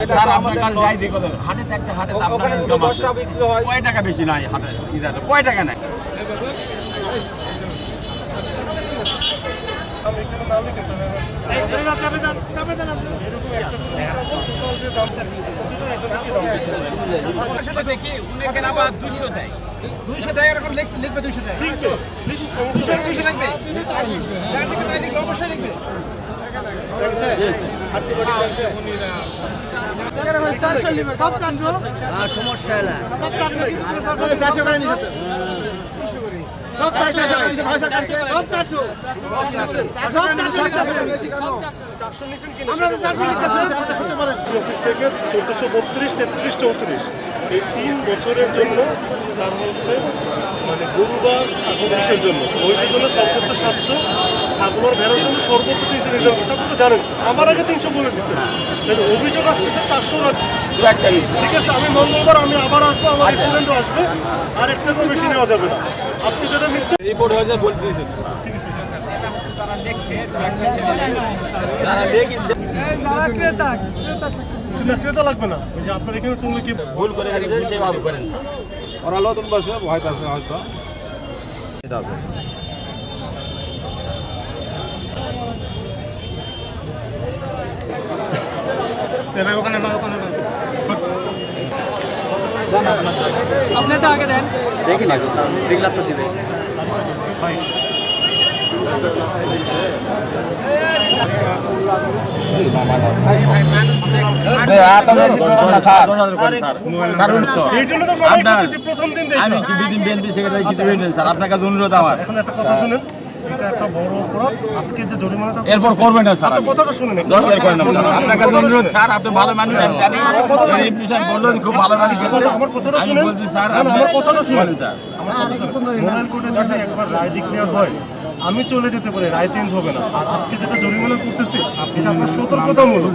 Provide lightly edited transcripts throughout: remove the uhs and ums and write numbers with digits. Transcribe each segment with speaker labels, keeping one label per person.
Speaker 1: Sir আপনার কাছে যাই দেখো হাটে একটা হাটে আপনার ইনকাম আছে কয় টাকা বেশি নাই হাটে ইদারে কয় টাকা নাই দেখি উনি আবার 200 দেয়
Speaker 2: 200 দেয় এরকম লিখবে 200 দেয় 200 লাগবে তাই লিখবে অবশ্যই লিখবে
Speaker 3: সমস্যা হলে
Speaker 4: অফিস থেকে 1432, 33, 34 এই 3 বছরের জন্য তার হচ্ছে মানে গরু বা ছাগল বিষয়ের জন্য মহিষের জন্য সর্বোচ্চ 700, ছাগল আর ভেড়ার জন্য সর্বোচ্চ 300 নির্ধারণ করছে। আপনি তো জানেন আমার আগে 300 বলে দিচ্ছে, তাহলে অভিযোগ আসতেছে 400 রাখছে। ঠিক আছে, আমি মঙ্গলবার আমি আবার আসবো, আমার স্টুডেন্টও আসবে, আর এক টাকাও বেশি নেওয়া যাবে না। আজকে যেটা নিচ্ছে
Speaker 1: রিপোর্ট হয়ে যায় বলতে দিয়েছেন তারা দেখছে তারা দেখছে
Speaker 2: যারা ক্রেতা
Speaker 4: না, ক্রেতা লাগবে না। ওই যে আপনার এখানে টুঙ্গি কি
Speaker 1: ভুল করে গেছে সেভাবে করেন ওরা নতুন বসে ভয় আছে হয়তো এটা আছে
Speaker 2: ওখানে না ওখানে না
Speaker 3: আপনারটা আগে দেন দেখি না দেখলা তো দিবে
Speaker 4: এই জন্য তো লড়াই করতেছি প্রথম দিন থেকে।
Speaker 1: আমি কি বিডিন বিএনপি সেক্রেটারি কিছু বলেন স্যার আপনার কাছে অনুরোধ আমার
Speaker 4: এখন একটা কথা শুনেন, এটা একটা বড় অপরাধ। আজকে যে জরিমানাটা
Speaker 1: এরপর করবেন না স্যার
Speaker 4: আচ্ছা, কথাটা শুনেন একটু।
Speaker 1: দরকার করেন না আপনার কাছে অনুরোধ স্যার আপনি ভালো মানুষ আমি জানি এই বিষয় বললেন খুব ভালো মানুষ
Speaker 4: আমার কথাটা
Speaker 1: আমি
Speaker 4: শুনেন।
Speaker 1: বলছি স্যার
Speaker 4: না, না, আমার কথাটা শুনেন।
Speaker 1: বলেন, স্যার
Speaker 4: আমার কথা শুনেন। মোবাইল কোর্টে যদি একবার রায় ডিক্লেয়ার হয় আমি চলে যেতে পারি, রায় চেঞ্জ হবে না। আর আজকে যেটা জরিমানা করতেছি এটা আপনার সতর্কতামূলক।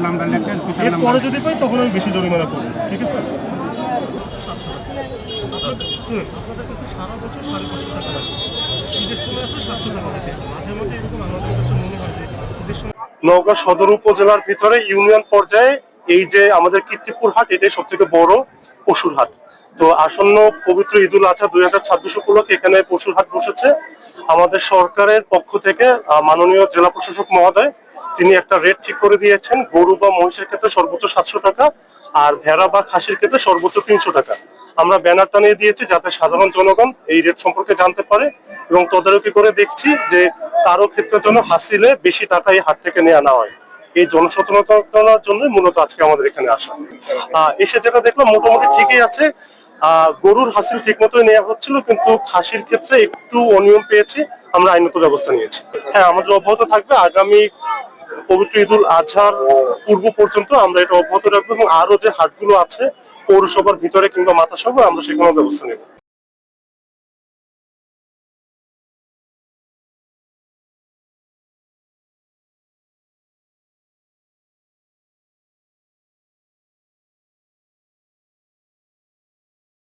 Speaker 4: এরপরে যদি পাই তখন আমি বেশি জরিমানা করবো, ঠিক আছে? শুনুন, আপনাদের কাছে সারা বছর 550 টাকা লাগে, ঈদের সময় আসলে 700 টাকা দিতে হয়। মাঝে মাঝে এরকম আমাদের কাছে মনে হয় যে ঈদের সময় নওগাঁ সদর উপজেলার ভিতরে ইউনিয়ন পর্যায়ে এই যে আমাদের কীর্তিপুর হাট, এটাই সব থেকে বড় পশুর হাট। তো আসন্ন পবিত্র ঈদুল আজহা 2026 উপলক্ষে এখানে পশুর হাট বসেছে। আমাদের সরকারের পক্ষ থেকে মাননীয় জেলা প্রশাসক মহোদয় তিনি একটা রেট ঠিক করে দিয়েছেন, গরু বা মহিষের ক্ষেত্রে সর্বোচ্চ 700 টাকা আর ভেড়া বা খাসির ক্ষেত্রে সর্বোচ্চ 300 টাকা। আমরা ব্যানার টানিয়ে দিয়েছি যাতে সাধারণ জনগণ এই রেট সম্পর্কে জানতে পারে এবং তদারকি করে দেখছি যে কারো ক্ষেত্রে যেন হাসিলে বেশি টাকা এই হাট থেকে নেওয়া না হয়। এই জনসচেতনতার জন্য মূলত আজকে আমাদের এখানে আসা। এসে যেটা দেখলাম মোটামুটি ঠিকই আছে। গরুর হাসিল ঠিক মতোই নেওয়া হচ্ছিল, কিন্তু খাসির ক্ষেত্রে একটু অনিয়ম পেয়েছি, আমরা আইনত ব্যবস্থা নিয়েছি। হ্যাঁ, আমাদের অব্যাহত থাকবে। আগামী পবিত্র ঈদুল আজহার পূর্ব পর্যন্ত আমরা এটা অব্যাহত রাখবো এবং আরো যে হাটগুলো আছে পৌরসভার ভিতরে কিংবা মাথা সভা আমরা সেখানেও ব্যবস্থা নেব।